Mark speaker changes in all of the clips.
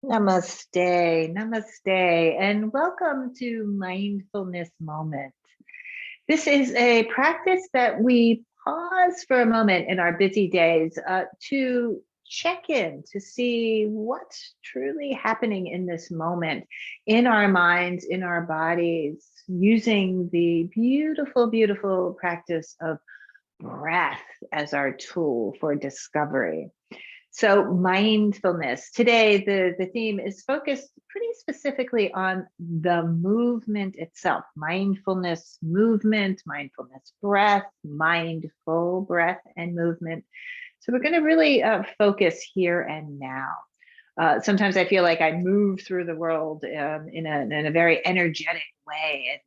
Speaker 1: Namaste, namaste, and welcome to Mindfulness Moment. This is a practice that we pause for a moment in our busy days to check in, to see what's truly happening in this moment, in our minds, in our bodies, using the beautiful, beautiful practice of breath as our tool for discovery. So mindfulness. Today, the theme is focused pretty specifically on the movement itself. Mindfulness movement, mindfulness breath, mindful breath and movement. So we're going to really focus here and now. Sometimes I feel like I move through the world in a very energetic way and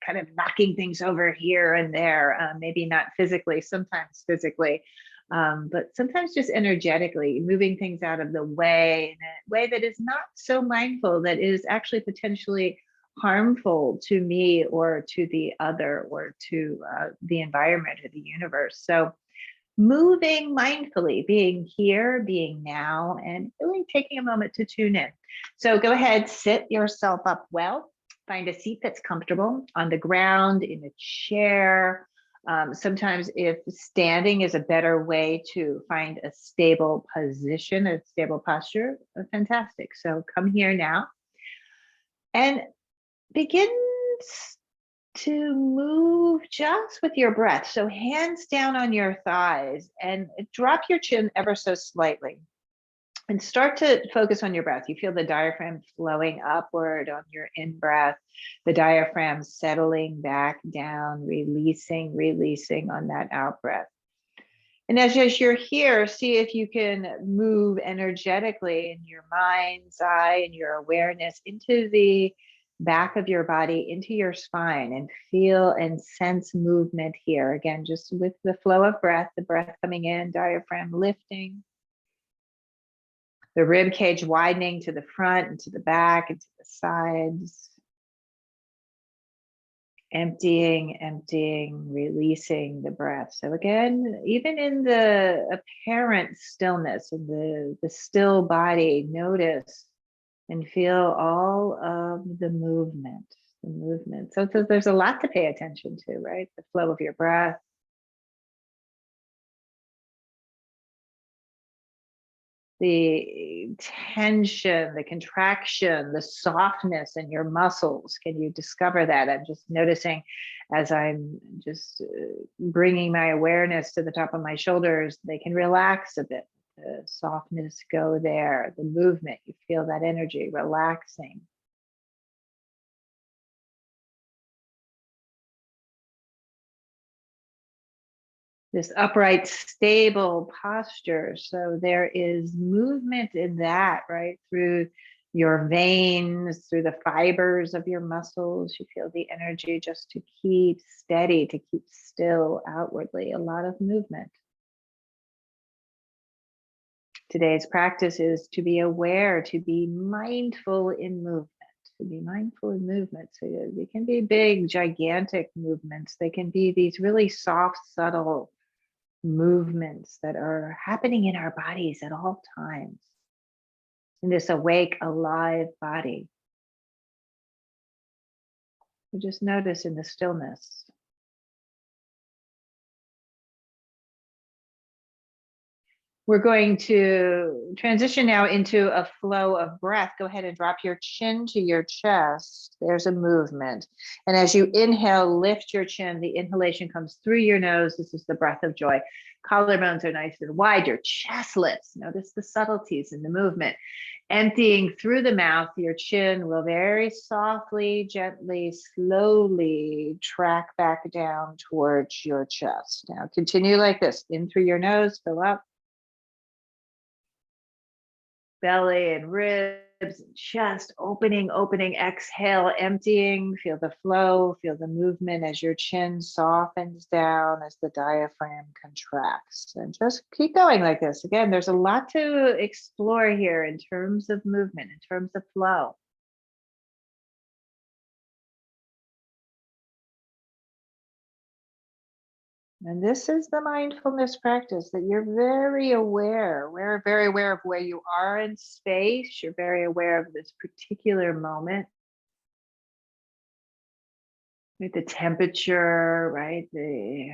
Speaker 1: kind of knocking things over here and there, maybe not physically, sometimes physically. But sometimes just energetically moving things out of the way in a way that is not so mindful, that is actually potentially harmful to me or to the other or to the environment or the universe. So moving mindfully, being here, being now, and really taking a moment to tune in. So go ahead, sit yourself up well. Find a seat that's comfortable on the ground, in a chair. Sometimes if standing is a better way to find a stable position, a stable posture, fantastic. So come here now and begin to move just with your breath. So hands down on your thighs and drop your chin ever so slightly. And start to focus on your breath. You feel the diaphragm flowing upward on your in-breath, the diaphragm settling back down, releasing on that out-breath. And as you're here, see if you can move energetically in your mind's eye and your awareness into the back of your body, into your spine, and feel and sense movement here. Again, just with the flow of breath, the breath coming in, diaphragm lifting, the rib cage widening to the front and to the back and to the sides. Emptying, releasing the breath. So again, even in the apparent stillness of the still body, notice and feel all of the movement. So there's a lot to pay attention to, right? The flow of your breath, the tension, the contraction, the softness in your muscles. Can you discover that? I'm just noticing as I'm just bringing my awareness to the top of my shoulders, they can relax a bit. The softness go there, the movement, you feel that energy relaxing. This upright, stable posture. So there is movement in that, right? Through your veins, through the fibers of your muscles. You feel the energy just to keep steady, to keep still outwardly, a lot of movement. Today's practice is to be aware, to be mindful in movement. To be mindful in movement. So they can be big, gigantic movements. They can be these really soft, subtle movements that are happening in our bodies at all times, in this awake, alive body. So just notice in the stillness. We're going to transition now into a flow of breath. Go ahead and drop your chin to your chest. There's a movement. And as you inhale, lift your chin. The inhalation comes through your nose. This is the breath of joy. Collarbones are nice and wide. Your chest lifts. Notice the subtleties in the movement. Emptying through the mouth, your chin will very softly, gently, slowly track back down towards your chest. Now continue like this. In through your nose, fill up. Belly and ribs and chest, opening, exhale, emptying, feel the flow, feel the movement as your chin softens down as the diaphragm contracts. And just keep going like this. Again, there's a lot to explore here in terms of movement, in terms of flow. And this is the mindfulness practice, that you're very aware. We're very aware of where you are in space. You're very aware of this particular moment. With the temperature, right? The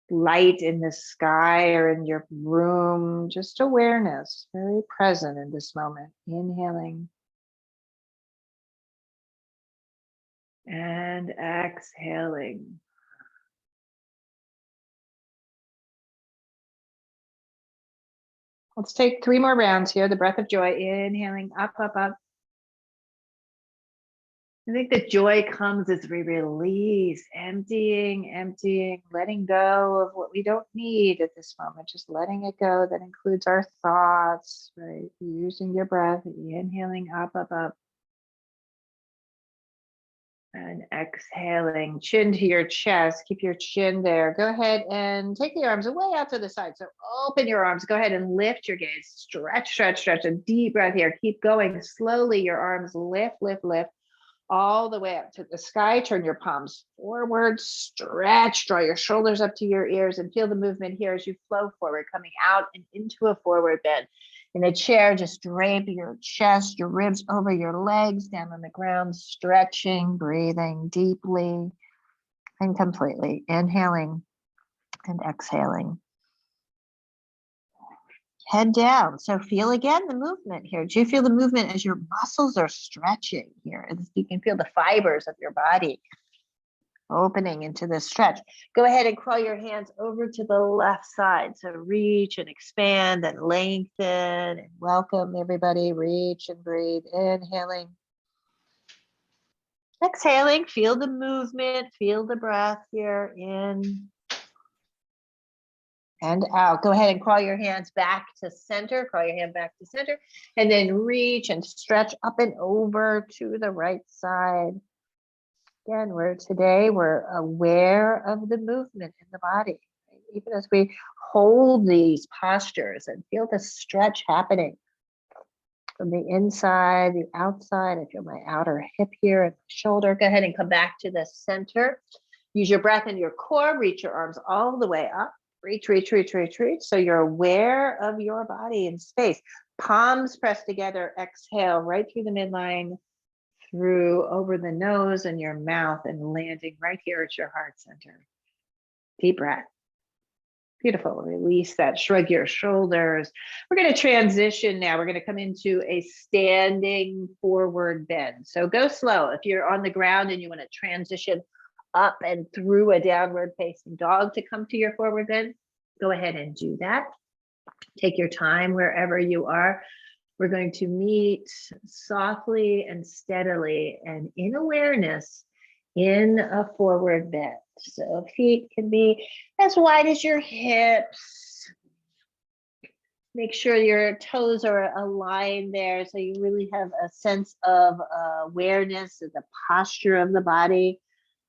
Speaker 1: light in the sky or in your room, just awareness, very present in this moment. Inhaling and exhaling. Let's take 3 more rounds here. The breath of joy, inhaling up, up, up. I think the joy comes as we release, emptying, letting go of what we don't need at this moment, just letting it go. That includes our thoughts, right? Using your breath, inhaling up, up, up. And exhaling, chin to your chest. Keep your chin there. Go ahead and take the arms way out to the side. So open your arms. Go ahead and lift your gaze. Stretch, stretch, stretch. A deep breath here. Keep going slowly. Your arms lift, lift, lift. All the way up to the sky. Turn your palms forward, stretch, draw your shoulders up to your ears, and feel the movement here as you flow forward, coming out and into a forward bend. In a chair, just drape your chest, your ribs over your legs, down on the ground, stretching, breathing deeply and completely. Inhaling and exhaling. Head down. So feel again the movement here. Do you feel the movement as your muscles are stretching here? As you can feel the fibers of your body opening into the stretch. Go ahead and crawl your hands over to the left side. So reach and expand and lengthen and welcome everybody. Reach and breathe. Inhaling. Exhaling. Feel the movement. Feel the breath here. In and out. Go ahead and crawl your hands back to center. Crawl your hand back to center. And then reach and stretch up and over to the right side. Again, we're aware of the movement in the body. Right? Even as we hold these postures and feel the stretch happening from the inside, the outside. I feel my outer hip here and shoulder. Go ahead and come back to the center. Use your breath in your core. Reach your arms all the way up. Reach, reach, reach, reach, reach. So you're aware of your body in space. Palms pressed together. Exhale right through the midline, through over the nose and your mouth, and landing right here at your heart center. Deep breath. Beautiful. Release that. Shrug your shoulders. We're going to transition now. We're going to come into a standing forward bend. So go slow. If you're on the ground and you want to transition up and through a downward facing dog to come to your forward bend, go ahead and do that. Take your time wherever you are. We're going to meet softly and steadily and in awareness in a forward bend. So feet can be as wide as your hips. Make sure your toes are aligned there so you really have a sense of awareness of the posture of the body.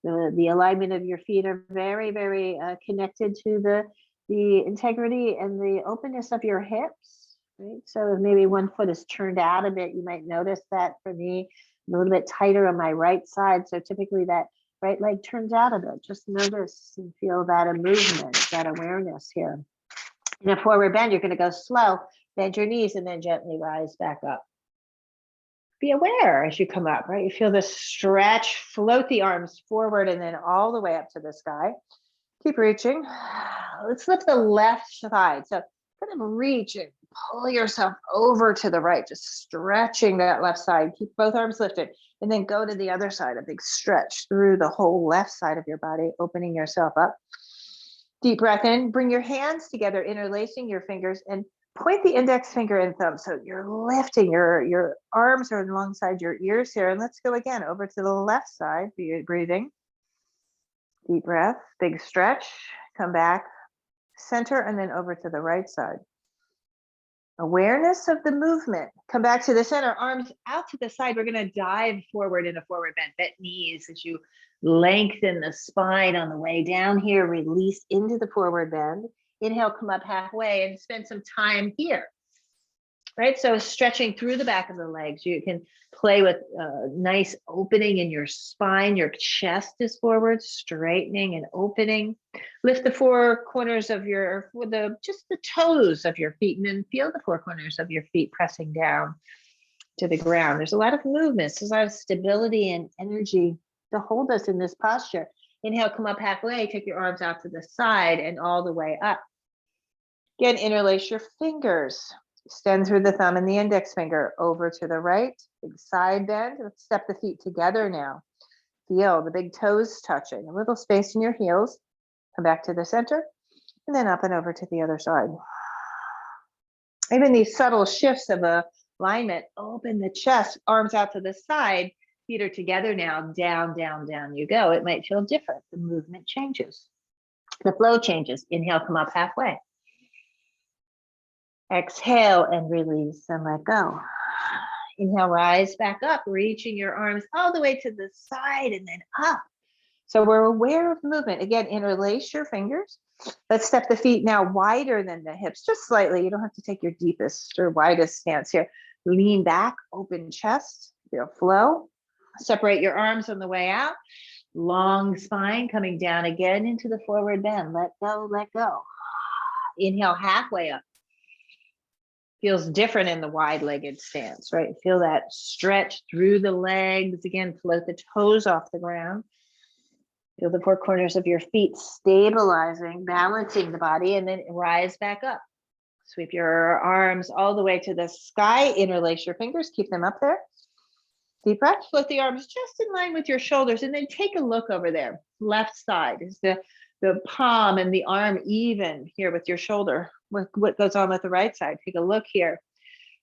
Speaker 1: The alignment of your feet are very, very connected to the integrity and the openness of your hips. Right? So maybe one foot is turned out a bit. You might notice that for me, I'm a little bit tighter on my right side. So typically that right leg turns out a bit. Just notice and feel that movement, that awareness here. In a forward bend, you're going to go slow, bend your knees, and then gently rise back up. Be aware as you come up, right? You feel the stretch, float the arms forward and then all the way up to the sky. Keep reaching. Let's lift the left side. So kind of reach and pull yourself over to the right, just stretching that left side. Keep both arms lifted and then go to the other side, a big stretch through the whole left side of your body, opening yourself up. Deep breath in, bring your hands together, interlacing your fingers and point the index finger and thumb. So you're lifting, your arms are alongside your ears here. And let's go again over to the left side, breathing. Deep breath, big stretch, come back, center, and then over to the right side. Awareness of the movement. Come back to the center, arms out to the side. We're going to dive forward in a forward bend. Bent knees as you lengthen the spine on the way down here. Release into the forward bend. Inhale, come up halfway and spend some time here. right? So stretching through the back of the legs, you can play with a nice opening in your spine. Your chest is forward, straightening and opening. Lift the four corners of your, just the toes of your feet, and then feel the four corners of your feet pressing down to the ground. There's a lot of movement. There's a lot of stability and energy to hold us in this posture. Inhale, come up halfway, take your arms out to the side and all the way up. Again, interlace your fingers. Extend through the thumb and the index finger over to the right. Big side bend. Let's step the feet together now. Feel the big toes touching. A little space in your heels. Come back to the center and then up and over to the other side. Even these subtle shifts of alignment. Open the chest, arms out to the side. Feet are together now. Down, down, down you go. It might feel different. The movement changes. The flow changes. Inhale, come up halfway. Exhale and release and let go. Inhale, rise back up, reaching your arms all the way to the side and then up. So we're aware of movement. Again, interlace your fingers. Let's step the feet now wider than the hips, just slightly. You don't have to take your deepest or widest stance here. Lean back, open chest, feel flow. Separate your arms on the way out. Long spine coming down again into the forward bend. Let go, let go. Inhale, halfway up. Feels different in the wide-legged stance, right? Feel that stretch through the legs. Again, float the toes off the ground. Feel the four corners of your feet stabilizing, balancing the body, and then rise back up. Sweep your arms all the way to the sky. Interlace your fingers, keep them up there. Deep breath, float the arms just in line with your shoulders, and then take a look over there. Left side, is the palm and the arm even here with your shoulder? What goes on with the right side? Take a look here.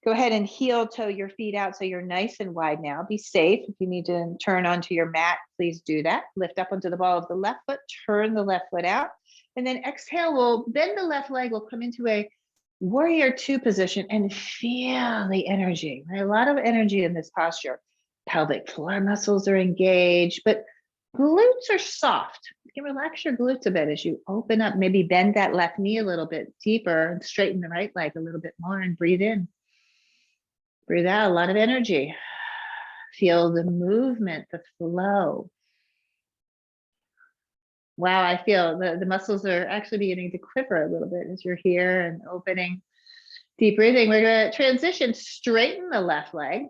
Speaker 1: Go ahead and heel toe your feet out so you're nice and wide now. Be safe. If you need to turn onto your mat, please do that. Lift up onto the ball of the left foot, turn the left foot out, and then exhale. We'll bend the left leg. We'll come into a warrior two position and feel the energy. Right? A lot of energy in this posture. Pelvic floor muscles are engaged, but glutes are soft. You can relax your glutes a bit as you open up, maybe bend that left knee a little bit deeper and straighten the right leg a little bit more and breathe in. Breathe out, a lot of energy. Feel the movement, the flow. Wow, I feel the muscles are actually beginning to quiver a little bit as you're here and opening. Deep breathing. We're going to transition, straighten the left leg,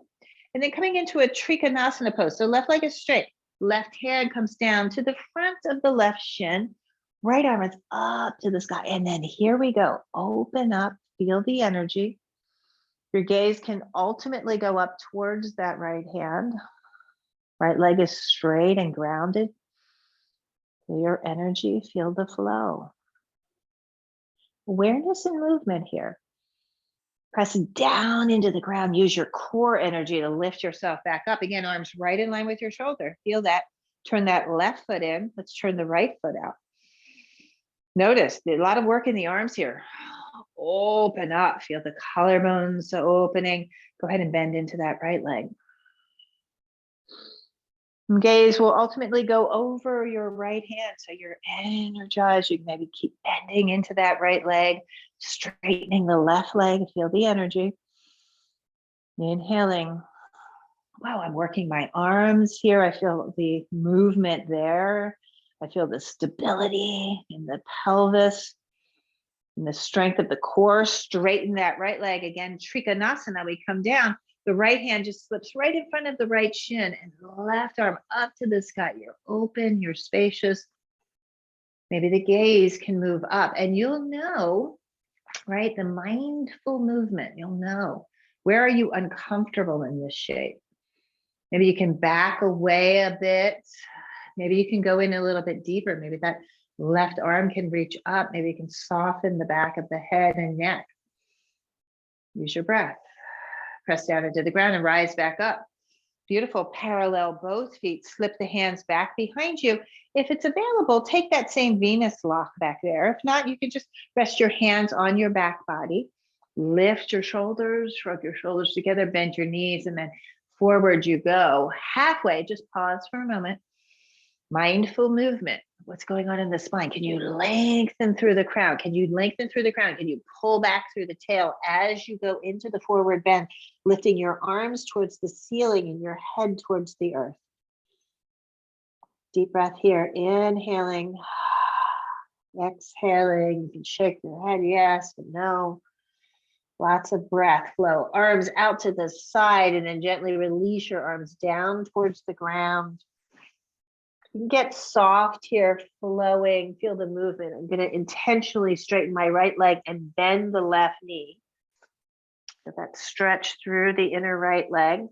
Speaker 1: and then coming into a Triconasana pose. So left leg is straight. Left hand comes down to the front of the left shin. Right arm is up to the sky. And then here we go. Open up. Feel the energy. Your gaze can ultimately go up towards that right hand. Right leg is straight and grounded. Feel your energy. Feel the flow. Awareness and movement here. Press down into the ground. Use your core energy to lift yourself back up. Again, arms right in line with your shoulder. Feel that. Turn that left foot in. Let's turn the right foot out. Notice a lot of work in the arms here. Open up. Feel the collarbones opening. Go ahead and bend into that right leg. Gaze will ultimately go over your right hand. So you're energized. You can maybe keep bending into that right leg, straightening the left leg. Feel the energy. Inhaling. Wow, I'm working my arms here. I feel the movement there. I feel the stability in the pelvis and the strength of the core. Straighten that right leg. Again, Trikonasana, we come down. The right hand just slips right in front of the right shin and the left arm up to the sky. You're open, you're spacious. Maybe the gaze can move up and you'll know, right? The mindful movement, you'll know. Where are you uncomfortable in this shape? Maybe you can back away a bit. Maybe you can go in a little bit deeper. Maybe that left arm can reach up. Maybe you can soften the back of the head and neck. Use your breath. Press down into the ground and rise back up. Beautiful. Parallel both feet. Slip the hands back behind you. If it's available, take that same Venus lock back there. If not, you can just rest your hands on your back body. Lift your shoulders, shrug your shoulders together, bend your knees, and then forward you go. Halfway, just pause for a moment. Mindful movement. What's going on in the spine? Can you lengthen through the crown? Can you lengthen through the crown? Can you pull back through the tail as you go into the forward bend, lifting your arms towards the ceiling and your head towards the earth? Deep breath here, inhaling, exhaling. You can shake your head, yes and no. Lots of breath flow. Arms out to the side and then gently release your arms down towards the ground. You can get soft here, flowing. Feel the movement. I'm going to intentionally straighten my right leg and bend the left knee. Let that stretch through the inner right leg.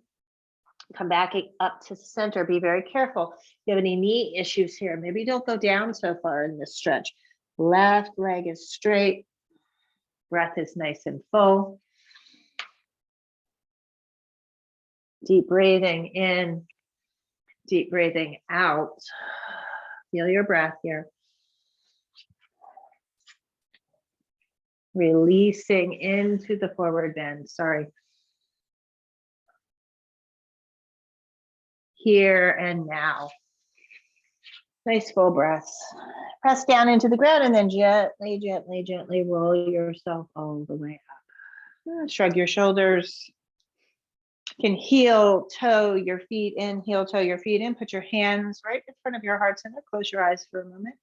Speaker 1: Come back up to center. Be very careful. If you have any knee issues here, maybe don't go down so far in this stretch. Left leg is straight. Breath is nice and full. Deep breathing in, deep breathing out. Feel your breath here. Releasing into the forward bend. Sorry. Here and now. Nice full breaths. Press down into the ground and then gently, gently, gently roll yourself all the way up. Shrug your shoulders. You can heel toe your feet in, heel toe your feet in. Put your hands right in front of your heart center. Close your eyes for a moment.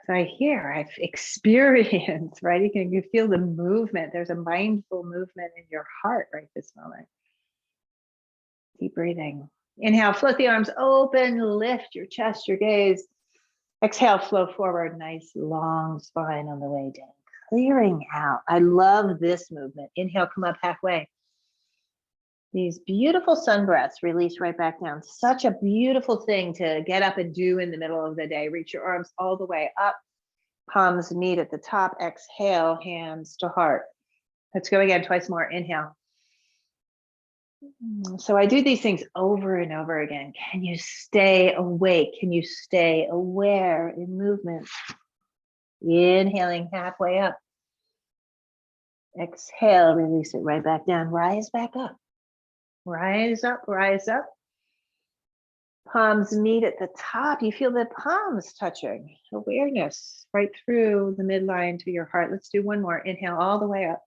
Speaker 1: So I've experienced, right? You feel the movement. There's a mindful movement in your heart right this moment. Deep breathing. Inhale, float the arms open, lift your chest, your gaze. Exhale, flow forward, nice long spine on the way down. Clearing out. I love this movement. Inhale, come up halfway. These beautiful sun breaths, release right back down. Such a beautiful thing to get up and do in the middle of the day. Reach your arms all the way up. Palms meet at the top. Exhale, hands to heart. Let's go again, twice more. Inhale. So I do these things over and over again. Can you stay awake? Can you stay aware in movement? Inhaling halfway up. Exhale, release it right back down. Rise back up. Rise up, rise up. Palms meet at the top. You feel the palms touching. Awareness right through the midline to your heart. Let's do one more. Inhale all the way up.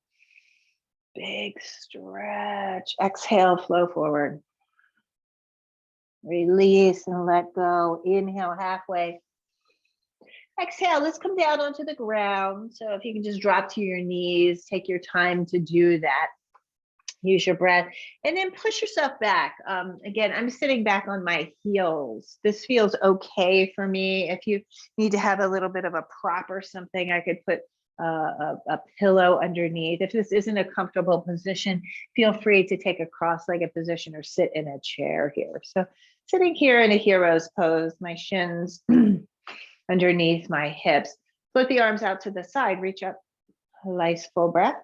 Speaker 1: Big stretch. Exhale, flow forward. Release and let go. Inhale halfway. Exhale, let's come down onto the ground. So if you can just drop to your knees, take your time to do that. Use your breath and then push yourself back. Again, I'm sitting back on my heels. This feels okay for me. If you need to have a little bit of a prop or something, I could put a pillow underneath. If this isn't a comfortable position, feel free to take a cross-legged position or sit in a chair here. So sitting here in a hero's pose, my shins underneath my hips. Put the arms out to the side, reach up, a nice full breath.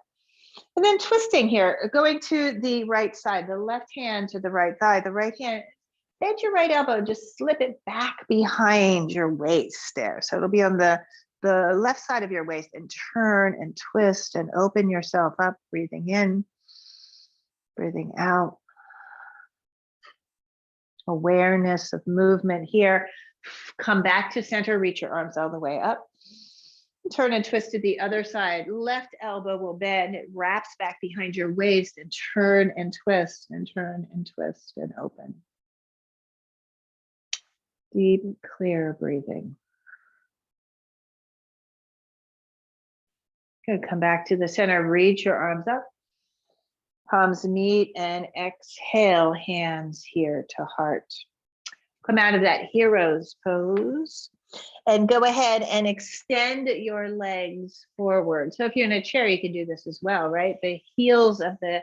Speaker 1: And then twisting here, going to the right side, the left hand to the right thigh, the right hand, bend your right elbow, just slip it back behind your waist there. So it'll be on the left side of your waist, and turn and twist and open yourself up, breathing in, breathing out. Awareness of movement here. Come back to center, reach your arms all the way up. Turn and twist to the other side. Left elbow will bend. It wraps back behind your waist, and turn and twist and turn and twist and open. Deep, clear breathing. Good. Come back to the center. Reach your arms up. Palms meet and exhale, hands here to heart. Come out of that hero's pose. And go ahead and extend your legs forward. So if you're in a chair, you can do this as well, right? The heels of the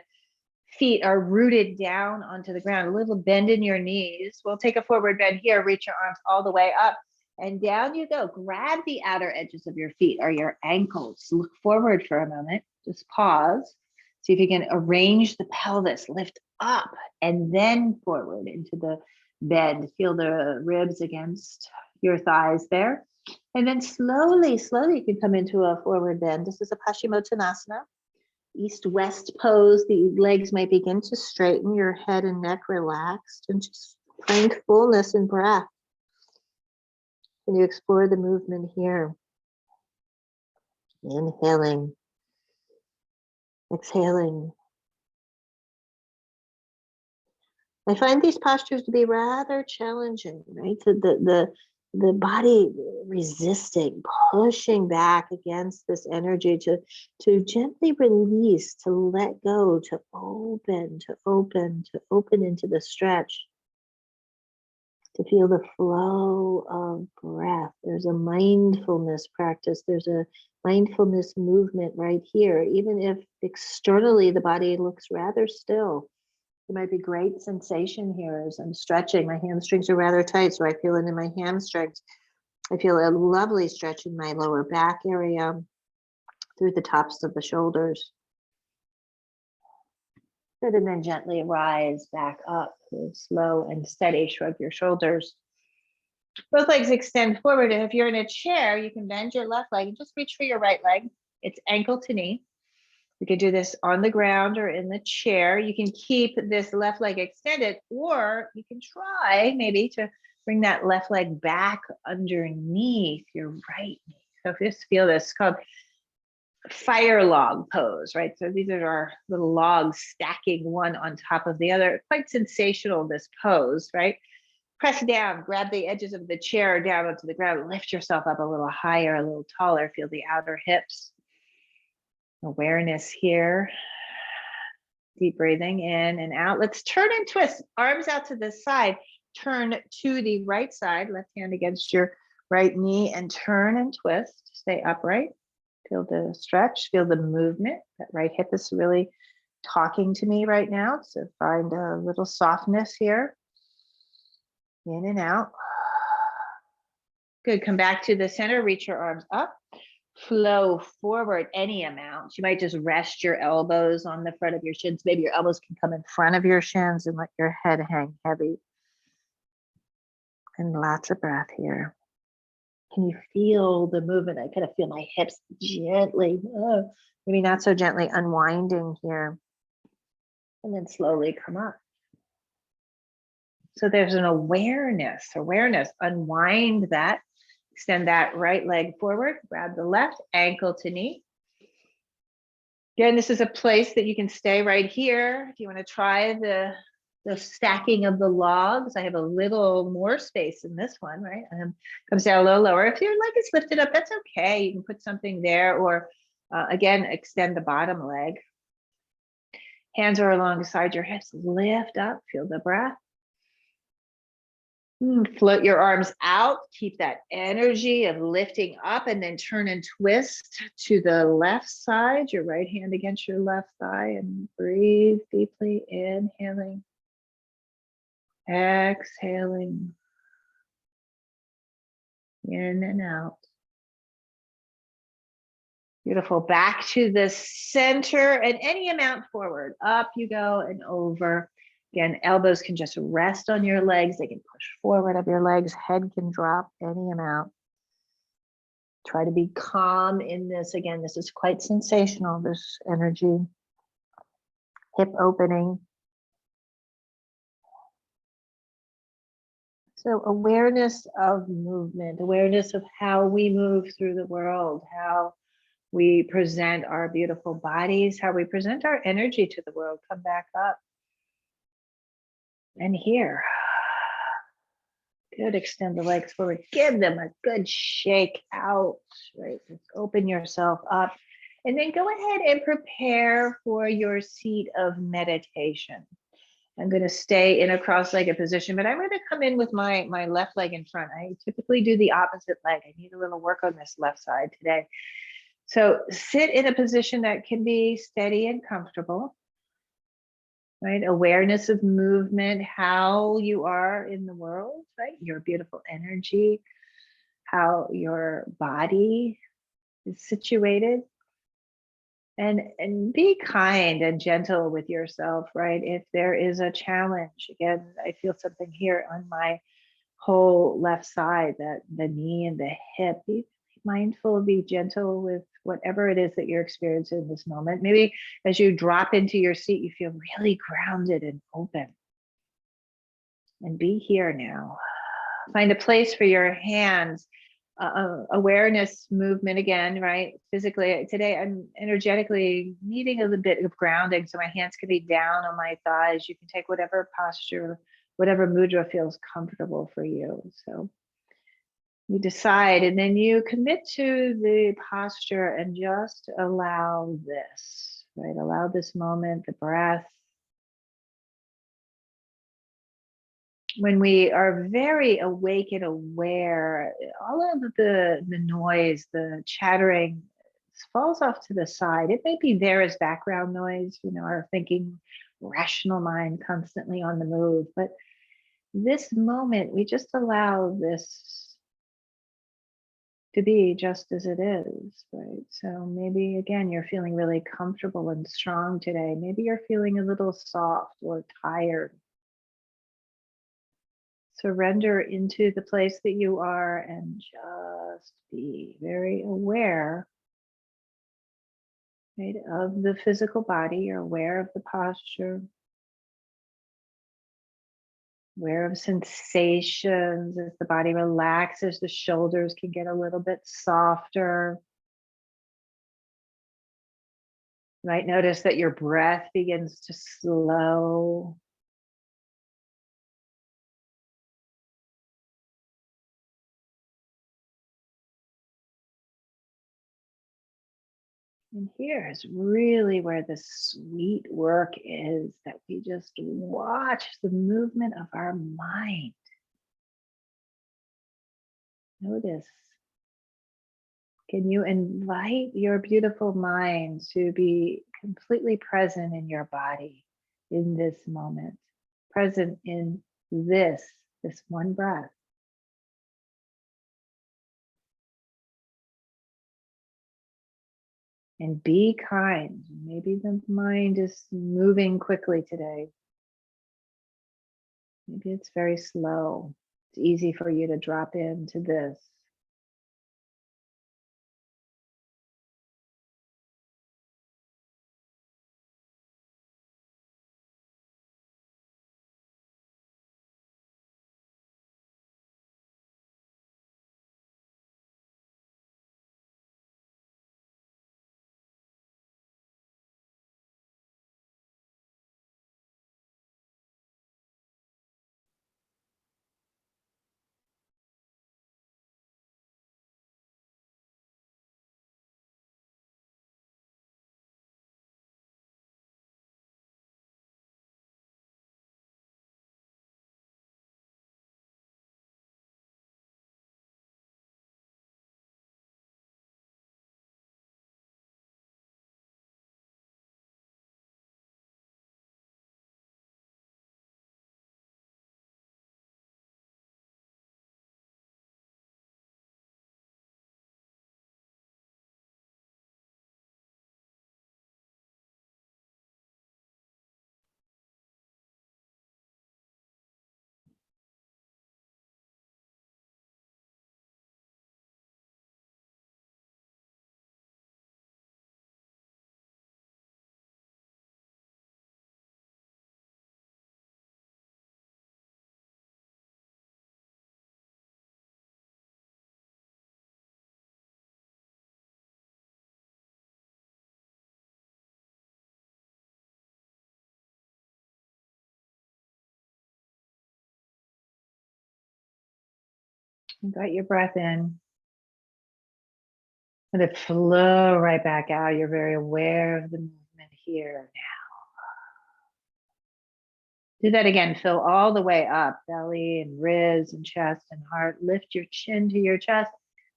Speaker 1: feet are rooted down onto the ground. A little bend in your knees. We'll take a forward bend here. Reach your arms all the way up. And down you go. Grab the outer edges of your feet or your ankles. Look forward for a moment. Just pause. See if you can arrange the pelvis. Lift up and then forward into the bend. Feel the ribs against your thighs there. And then slowly you can come into a forward bend. This is a Paschimottanasana, east-west pose. The legs might begin to straighten, your head and neck relaxed, and just find fullness in breath.
Speaker 2: Can you explore the movement here? Inhaling, exhaling. I find these postures to be rather challenging, right? So the body resisting, pushing back against this energy to gently release, to let go, to open, to open, to open into the stretch, to feel the flow of breath. There's a mindfulness practice. There's a mindfulness movement right here. Even if externally the body looks rather still, there might be great sensation here as I'm stretching. My hamstrings are rather tight, so I feel it in my hamstrings. I feel a lovely stretch in my lower back area through the tops of the shoulders. Good, and then gently rise back up. Slow and steady, shrug your shoulders. Both legs extend forward, and if you're in a chair, you can bend your left leg and just reach for your right leg. It's ankle to knee. You can do this on the ground or in the chair. You can keep this left leg extended, or you can try maybe to bring that left leg back underneath your right knee. So just feel this, it's called fire log pose, right? So these are our little logs stacking one on top of the other. Quite sensational, this pose, right? Press down, grab the edges of the chair down onto the ground, lift yourself up a little higher, a little taller, feel the outer hips. Awareness here. Deep breathing in and out. Let's turn and twist. Arms out to the side. Turn to the right side. Left hand against your right knee and turn and twist. Stay upright. Feel the stretch. Feel the movement. That right hip is really talking to me right now. So find a little softness here. In and out. Good. Come back to the center. Reach your arms up. Flow forward any amount. You might just rest your elbows on the front of your shins. Maybe your elbows can come in front of your shins and let your head hang heavy. And lots of breath here. Can you feel the movement? I kind of feel my hips gently, maybe not so gently, unwinding here. And then slowly come up. So there's an awareness, unwind that. Extend that right leg forward, grab the left, ankle to knee. Again, this is a place that you can stay right here. If you want to try the stacking of the logs, I have a little more space in this one, right? Comes down a little lower. If your leg is lifted up, that's okay. You can put something there, or again, extend the bottom leg. Hands are alongside your hips, lift up, feel the breath. Float your arms out, keep that energy of lifting up, and then turn and twist to the left side, your right hand against your left thigh, and breathe deeply, inhaling, exhaling, in and out. Beautiful. Back to the center and any amount forward. Up you go and over. Again, elbows can just rest on your legs. They can push forward of your legs. Head can drop any amount. Try to be calm in this. Again, this is quite sensational, this energy. Hip opening. So awareness of movement, awareness of how we move through the world, how we present our beautiful bodies, how we present our energy to the world. Come back up. And here. Good. Extend the legs forward. Give them a good shake out. Right. Just open yourself up. And then go ahead and prepare for your seat of meditation. I'm going to stay in a cross-legged position, but I'm going to come in with my left leg in front. I typically do the opposite leg. I need a little work on this left side today. So sit in a position that can be steady and comfortable. Right? Awareness of movement, how you are in the world, right? Your beautiful energy, how your body is situated. And be kind and gentle with yourself, right? If there is a challenge, again, I feel something here on my whole left side, that the knee and the hip. Be mindful, be gentle with whatever it is that you're experiencing in this moment. Maybe as you drop into your seat, you feel really grounded and open. And be here now.
Speaker 1: Find a place for your hands. Awareness movement again, right? Physically, today I'm energetically needing a little bit of grounding. So my hands can be down on my thighs. You can take whatever posture, whatever mudra feels comfortable for you. So you decide, and then you commit to the posture and just allow this, right? Allow this moment, the breath. When we are very awake and aware, all of the noise, the chattering falls off to the side. It may be there as background noise, our thinking, rational mind constantly on the move. But this moment, we just allow this to be just as it is, right? So maybe again, you're feeling really comfortable and strong today. Maybe you're feeling a little soft or tired. Surrender into the place that you are and just be very aware, right, of the physical body. You're aware of the posture, aware of sensations. As the body relaxes, the shoulders can get a little bit softer. You might notice that your breath begins to slow. And here is really where the sweet work is, that we just watch the movement of our mind. Notice. Can you invite your beautiful mind to be completely present in your body in this moment, present in this one breath? And be kind. Maybe the mind is moving quickly today. Maybe it's very slow. It's easy for you to drop into this. Invite your breath in. Let it flow right back out. You're very aware of the movement here now. Do that again. Fill all the way up, belly and ribs and chest and heart. Lift your chin to your chest.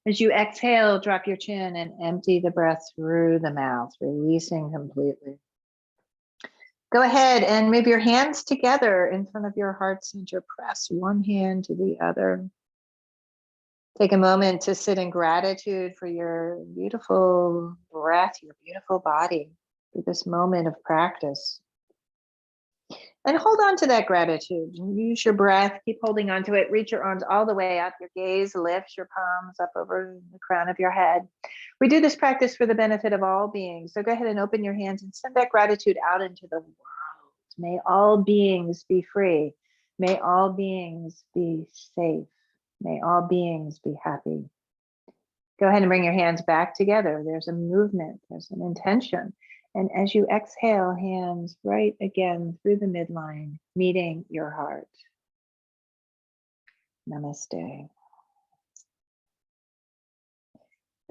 Speaker 1: As you exhale, drop your chin and empty the breath through the mouth, releasing completely. Go ahead and move your hands together in front of your heart center. Press one hand to the other. Take a moment to sit in gratitude for your beautiful breath, your beautiful body, for this moment of practice. And hold on to that gratitude. Use your breath, keep holding on to it. Reach your arms all the way up. Your gaze lifts your palms up over the crown of your head. We do this practice for the benefit of all beings. So go ahead and open your hands and send that gratitude out into the world. May all beings be free. May all beings be safe.
Speaker 2: May all beings be happy. Go ahead and bring your hands back together. There's a movement, there's an intention. And as you exhale, hands right again through the midline, meeting your heart. Namaste.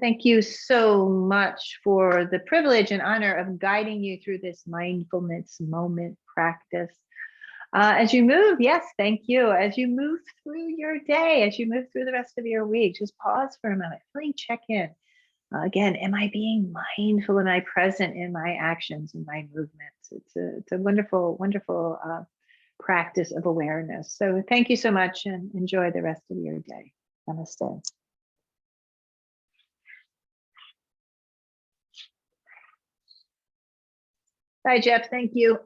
Speaker 2: Thank you so much for the privilege and honor of guiding you through this mindfulness moment practice. As you move, yes, thank you. As you move through your day, as you move through the rest of your week, just pause for a moment, really check in. Again, am I being mindful? Am I present in my actions and my movements? It's a wonderful, wonderful practice of awareness. So thank you so much and enjoy the rest of your day. Namaste. Bye, Jeff. Thank you.